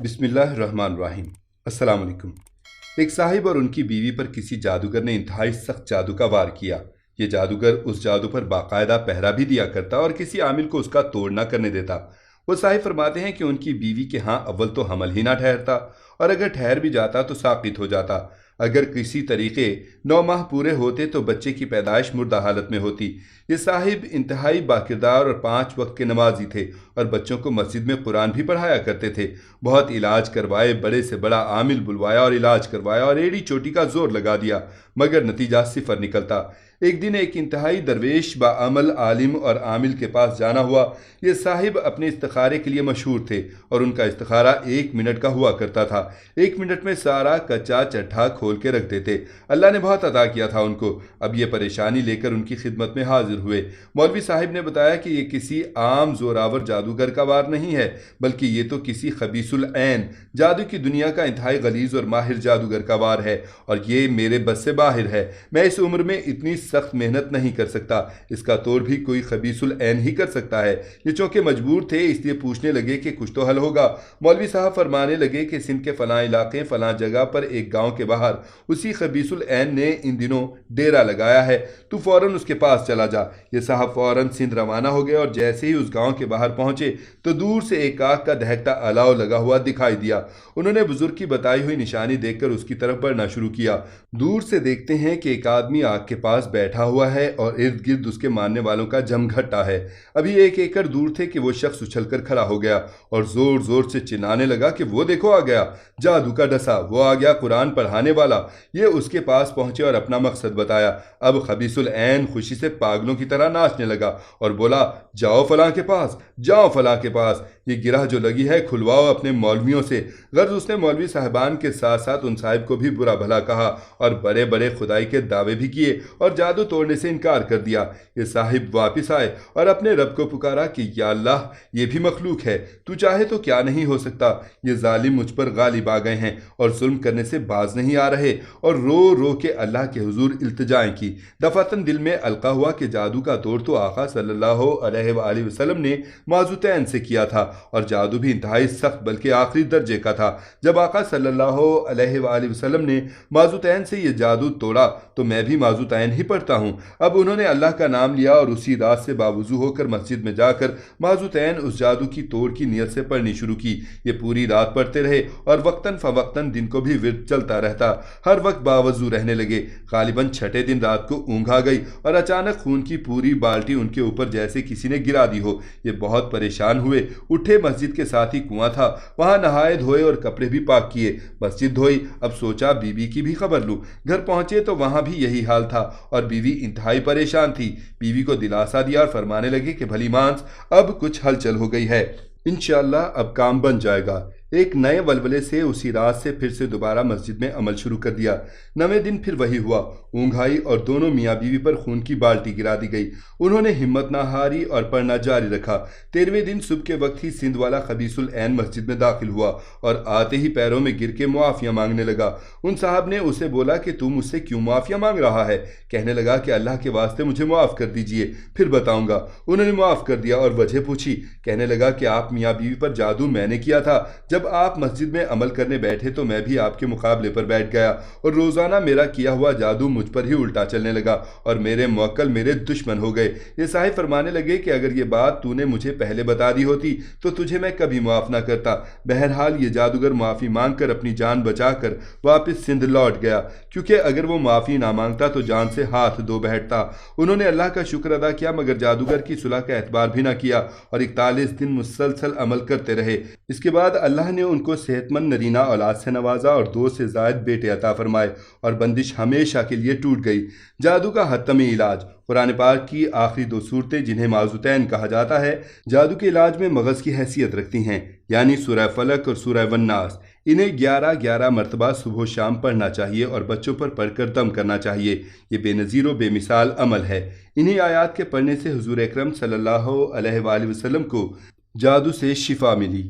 बिस्मिल्लाहिर्रहमानिर्रहीम। अस्सलाम वालेकुम। एक साहिब और उनकी बीवी पर किसी जादूगर ने इंतहाई सख्त जादू का वार किया। ये जादूगर उस जादू पर बाकायदा पहरा भी दिया करता और किसी आमिल को उसका तोड़ ना करने देता। वो साहिब फरमाते हैं कि उनकी बीवी के यहाँ अव्वल तो हमल ही ना ठहरता, और अगर ठहर भी जाता तो साकित हो जाता। अगर किसी तरीके 9 माह पूरे होते तो बच्चे की पैदाइश मुर्दा हालत में होती। ये साहिब इंतहाई बाकिरदार और 5 वक्त के नमाजी थे और बच्चों को मस्जिद में कुरान भी पढ़ाया करते थे। बहुत इलाज करवाए, बड़े से बड़ा आमिल बुलवाया और इलाज करवाया और एड़ी चोटी का जोर लगा दिया, मगर नतीजा सिफर निकलता। एक दिन एक इंतहाई दरवेश बाअमल आलिम और आमिल के पास जाना हुआ। ये साहिब अपने इस्तिखारे के लिए मशहूर थे और उनका इस्तिखारा 1 मिनट का हुआ करता था। 1 मिनट में सारा कच्चा चट्ठा खोल के रख देते। अल्लाह ने बहुत अता किया था उनको। अब ये परेशानी लेकर उनकी खिदमत में हाजिर हुए। मौलवी साहिब ने बताया कि ये किसी आम जोरावर जादूगर का वार नहीं है, बल्कि ये तो किसी खबीसुल ऐन जादू की दुनिया का इंतहाई गलीज और माहिर जादूगर का वार है, और ये मेरे बस से बाहर है। मैं इस उम्र में इतनी सख्त मेहनत नहीं कर सकता, इसका तोड़ भी कोई खबीसुल ऐन ही कर सकता है। ये चूंकि मजबूर थे इसलिए पूछने लगे कि कुछ तो हल होगा। मौलवी साहब फरमाने लगे कि सिंध के फलां इलाके फलां जगह पर एक गांव के बाहर उसी खबीसुल ऐन ने इन दिनों डेरा लगाया है, तू फौरन उसके पास चला जा। ये साहब फौरन सिंध रवाना हो गए और जैसे ही उस गांव के बाहर पहुंचे तो दूर से एक आग का दहकता अलाव लगा हुआ दिखाई दिया। उन्होंने बुजुर्ग की बताई हुई निशानी देखकर उसकी तरफ बढ़ना शुरू किया। दूर से देखते हैं कि एक आदमी आग के पास बैठा हुआ है और इर्द गिर्द उसके मानने वालों का जमघटा है। अभी 1 एकड़ दूर थे कि वो शख्स उछलकर खड़ा हो गया और जोर जोर से चिल्लाने लगा कि वो देखो आ गया, जादू का डसा, वो आ गया कुरान पढ़ाने वाला। ये उसके पास पहुंचे और अपना मकसद बताया। अब खबीसुल ऐन खुशी से पागलों की तरह नाचने लगा और बोला, जाओ फलां के पास, जाओ फलां के पास, ये गिरह जो लगी है खुलवाओ अपने मौलवियों से। गर्ज उसने मौलवी साहबान के साथ साथ उन साहिब को भी बुरा भला कहा और बड़े बड़े खुदाई के दावे भी किए और जादू तोड़ने से इनकार कर दिया। ये साहिब वापस आए और अपने रब को पुकारा कि या अल्लाह, ये भी मखलूक है, तू चाहे तो क्या नहीं हो सकता। ये जालिम मुझ पर गालिब आ गए हैं और जुल्म करने से बाज नहीं आ रहे, और रो रो के अल्लाह के हुजूर इल्तिजाएं की। दफातन दिल में अलका हुआ कि जादू का तोड़ तो आका सल्लल्लाहु अलैहि वसल्लम ने माजुतैन से किया था, और जादू भी इंतहाई सख्त बल्कि आखिरी दर्जे का था। जब आका सल्लल्लाहु अलैहि वसल्लम ने माजुतैन से ये जादू तोड़ा तो मैं भी माजुतैन ही पढ़ता हूँ। अब उन्होंने अल्लाह का नाम लिया और उसी रात से बावुजू होकर मस्जिद में जाकर माजुतैन उस जादू की तोड़ की नियत से पढ़नी शुरू की। ये पूरी रात पढ़ते रहे और वक्तन फवक्तन दिन को भी विर्द चलता रहता। हर वक्त बावजू रहने लगे। गालिबन छठे दिन रात को ऊँघ आ गई और अचानक खून की पूरी बाल्टी उनके ऊपर जैसे किसी ने गिरा दी हो। ये बहुत परेशान हुए, उठे, मस्जिद के साथ ही कुआं था, वहां नहाए धोए और कपड़े भी पाक किए, मस्जिद धोई। अब सोचा बीवी की भी खबर लूं। घर पहुंचे तो वहां भी यही हाल था और बीवी इंतहाई परेशान थी। बीवी को दिलासा दिया और फरमाने लगे कि भली मांस, अब कुछ हलचल हो गई है, इंशाअल्लाह अब काम बन जाएगा। एक नए वलवले से उसी रात से फिर से दोबारा मस्जिद में अमल शुरू कर दिया। 9वें दिन फिर वही हुआ। ऊँघ आई और दोनों मियाँ बीवी पर खून की बाल्टी गिरा दी गई। उन्होंने हिम्मत ना हारी और पढ़ना जारी रखा। 13वें दिन सुबह के वक्त ही सिंध वाला खबीसुल ऐन मस्जिद में दाखिल हुआ और आते ही पैरों में गिर के मुआफ़िया मांगने लगा। उन साहब ने उसे बोला कि तू मुझसे क्यों मुआफ़िया मांग रहा है? कहने लगा कि अल्लाह के वास्ते मुझे मुआफ़ कर दीजिए, फिर बताऊंगा। उन्होंने मुआफ़ कर दिया और वजह पूछी। कहने लगा कि आप मियाँ बीवी पर जादू मैंने किया था। जब आप मस्जिद में अमल करने बैठे तो मैं भी आपके मुकाबले पर बैठ गया और रोजाना मेरा किया हुआ जादू मुझ पर ही उल्टा चलने लगा और मेरे मौक्कल मेरे दुश्मन हो गए। ये साहिब फरमाने लगे कि अगर ये बात तूने मुझे पहले बता दी होती तो तुझे मैं कभी माफ ना करता। बहरहाल ये जादूगर माफी मांगकर अपनी जान बचाकर वापस सिंध लौट गया, क्योंकि अगर वो माफी ना मांगता तो जान से हाथ धो बैठता। उन्होंने अल्लाह का शुक्र अदा किया, मगर जादूगर की सुलह का एतबार भी ना किया और 41 दिन मुसलसल अमल करते रहे। इसके बाद अल्लाह ने उनको सेहतमंद नरीना औलाद से नवाजा और 2 से ज़ायद बेटे अता फरमाए और बंदिश हमेशा के लिए टूट गई। जादू का हतमी इलाज। कुरान पाक की आखिरी 2 सूरतें जिन्हें माजुतैन कहा जाता है, जादू के इलाज में मगज़ की हैसियत रखती हैं, यानी सूरह फलक और सूरह वन्नास। इन्हें 11-11 मरतबा सुबह शाम पढ़ना चाहिए और बच्चों पर पढ़कर दम करना चाहिए। ये बेनज़ीर व बेमिसाल अमल है। इन्हीं आयात के पढ़ने से हुजूर अकरम सल्लल्लाहु अलैहि वसल्लम को जादू से शिफा मिली।